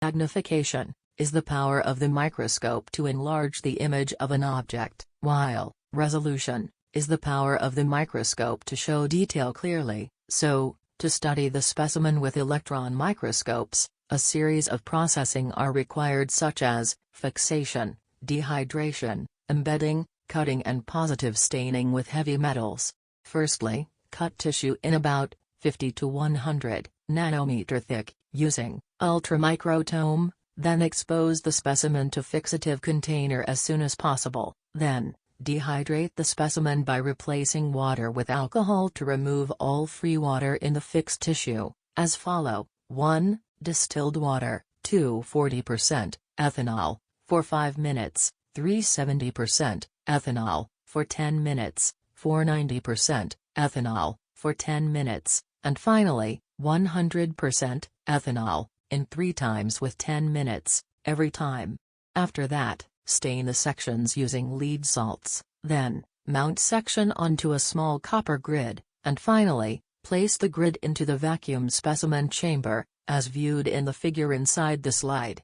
Magnification is the power of the microscope to enlarge the image of an object, while resolution is the power of the microscope to show detail clearly. So, to study the specimen with electron microscopes, a series of processing are required such as fixation, dehydration, embedding, cutting and positive staining with heavy metals. Firstly, cut tissue in about 50 to 100 nanometer thick, using ultramicrotome, then expose the specimen to fixative container as soon as possible, then dehydrate the specimen by replacing water with alcohol to remove all free water in the fixed tissue, as follow: 1. Distilled water, 2. 40% ethanol, for 5 minutes, 3. 70% ethanol, for 10 minutes, 4. 90% ethanol, for 10 minutes, and finally, 100% ethanol, in 3 times with 10 minutes, every time. After that, stain the sections using lead salts, then, mount section onto a small copper grid, and finally, place the grid into the vacuum specimen chamber, as viewed in the figure inside the slide.